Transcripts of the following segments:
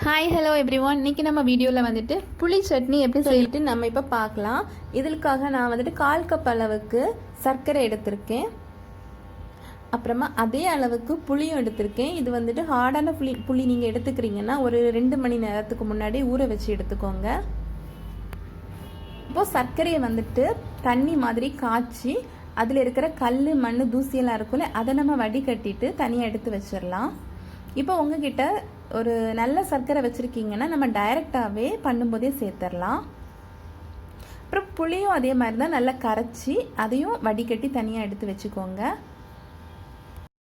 Hi hello everyone. இன்றைக்கி நம்ம வீடியோவில் வந்துட்டு புளி சட்னி எப்படி சொல்லிட்டு நம்ம இப்போ பார்க்கலாம். இதற்காக நான் வந்துட்டு 1/4 கப் அளவுக்கு சர்க்கரை எடுத்திருக்கேன். அப்புறமா அதே அளவுக்கு புளியும் எடுத்திருக்கேன். இது வந்துட்டு ஹார்டான புளி நீங்கள் எடுத்துக்கிறீங்கன்னா ஒரு 2 மணி நேரத்துக்கு முன்னாடி ஊற வச்சு எடுத்துக்கோங்க. இப்போது சர்க்கரையை வந்துட்டு தண்ணி மாதிரி காய்ச்சி அதில் இருக்கிற கல் மண் தூசியெல்லாம் இருக்கும்ல, அதை நம்ம வடிகட்டிட்டு தனியாக எடுத்து வச்சிடலாம். இப்போ உங்ககிட்ட ஒரு நல்ல சர்க்கரை வச்சுருக்கீங்கன்னா நம்ம டைரெக்டாகவே பண்ணும்போதே சேர்த்துடலாம். அப்புறம் புளியும் அதே மாதிரி தான் நல்லா கரைச்சி அதையும் வடிகட்டி தனியாக எடுத்து வச்சுக்கோங்க.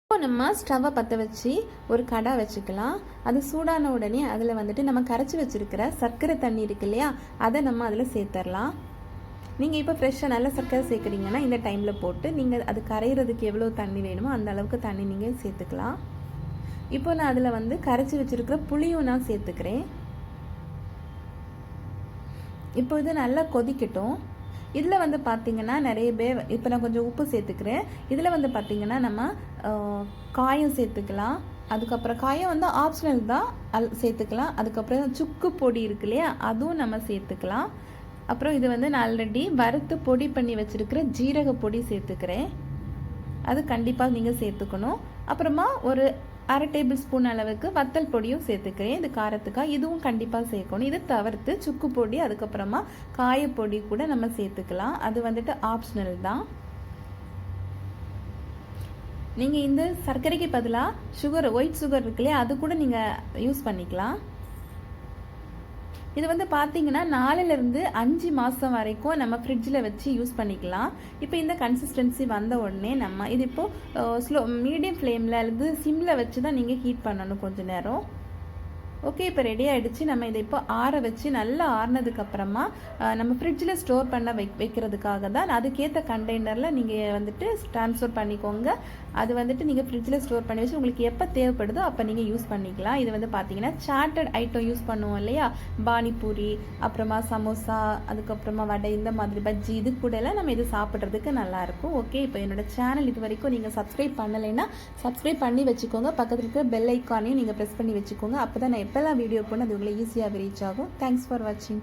இப்போ நம்ம ஸ்டவ்வை பற்ற வச்சு ஒரு கடை வச்சுக்கலாம். அது சூடான உடனே அதில் வந்துட்டு நம்ம கரைச்சி வச்சுருக்கிற சர்க்கரை தண்ணி இருக்கு இல்லையா, அதை நம்ம அதில் சேர்த்துடலாம். நீங்கள் இப்போ ஃப்ரெஷ்ஷாக நல்ல சர்க்கரை சேர்க்குறீங்கன்னா இந்த டைமில் போட்டு நீங்கள் அது கரைகிறதுக்கு எவ்வளோ தண்ணி வேணுமோ அந்த அளவுக்கு தண்ணி நீங்கள் சேர்த்துக்கலாம். இப்போ நான் அதில் வந்து கரைச்சி வச்சுருக்கிற புளியும் நான் சேர்த்துக்கிறேன். இப்போ இது நல்லா கொதிக்கட்டும். இதில் வந்து பார்த்திங்கன்னா நிறைய பேர் இப்போ நான் கொஞ்சம் உப்பு சேர்த்துக்கிறேன். இதில் வந்து பார்த்திங்கன்னா நம்ம காயம் சேர்த்துக்கலாம். அதுக்கப்புறம் காயம் வந்து ஆப்ஷனல் தான், சேர்த்துக்கலாம். அதுக்கப்புறம் சுக்கு பொடி இருக்கு இல்லையா, அதுவும் நம்ம சேர்த்துக்கலாம். அப்புறம் இது வந்து நான் ஆல்ரெடி வறுத்து பொடி பண்ணி வச்சுருக்கிற ஜீரக பொடி சேர்த்துக்கிறேன். அது கண்டிப்பாக நீங்கள் சேர்த்துக்கணும். அப்புறமா ஒரு 1/2 டேபிள் ஸ்பூன் அளவுக்கு வத்தல் பொடியும் சேர்த்துக்கிறேன். இது காரத்துக்காக இதுவும் கண்டிப்பாக சேர்க்கணும். இது தவிர்த்து சுக்கு பொடி அதுக்கப்புறமா காயப்பொடி கூட நம்ம சேர்த்துக்கலாம். அது வந்துட்டு ஆப்ஷனல் தான். நீங்கள் இந்த சர்க்கரைக்கு பதிலாக சுகர், ஒயிட் சுகர் இருக்கு இல்லையா, அது கூட நீங்கள் யூஸ் பண்ணிக்கலாம். இது வந்து பார்த்தீங்கன்னா 4லேருந்து 5 மாதம் வரைக்கும் நம்ம ஃப்ரிட்ஜில் வச்சு யூஸ் பண்ணிக்கலாம். இப்போ இந்த கன்சிஸ்டன்சி வந்த உடனே நம்ம இது இப்போது மீடியம் ஃப்ளேமில் அல்லது சிம்மில் வச்சு தான் நீங்கள் ஹீட் பண்ணணும் கொஞ்சம் நேரம். ஓகே, இப்போ ரெடி ஆகிடுச்சு. நம்ம இதை இப்போ ஆற வச்சு நல்லா ஆறினதுக்கப்புறமா நம்ம ஃப்ரிட்ஜில் ஸ்டோர் பண்ண வைக்கிறதுக்காக தான் அதுக்கேற்ற கண்டெய்னரில் நீங்கள் வந்துட்டு ட்ரான்ஸ்ஃபர் பண்ணிக்கோங்க. அது வந்துட்டு நீங்கள் ஃப்ரிட்ஜில் ஸ்டோர் பண்ணி வச்சு உங்களுக்கு எப்போ தேவைப்படுதோ அப்போ நீங்கள் யூஸ் பண்ணிக்கலாம். இது வந்து பார்த்தீங்கன்னா சாட்டட் ஐட்டம் யூஸ் பண்ணுவோம் இல்லையா, பானிபூரி, அப்புறமா சமோசா, அதுக்கப்புறமா வடை, இந்த மாதிரி பஜ்ஜி, இது கூட எல்லாம் நம்ம இது சாப்பிட்றதுக்கு நல்லாயிருக்கும். ஓகே, இப்போ என்னோடய சேனல் இது வரைக்கும் நீங்கள் சப்ஸ்கிரைப் பண்ணலைன்னா சப்ஸ்கிரைப் பண்ணி வச்சுக்கோங்க. பக்கத்தில் இருக்கிற பெல் ஐக்கானையும் நீங்கள் ப்ரெஸ் பண்ணி வச்சுக்கோங்க. அப்போ தான் நான் எப்போல்லாம் வீடியோ போனால் அது உங்களுக்கு ஈஸியாக ரீச் ஆகும். தேங்க்ஸ் ஃபார் வாட்சிங்.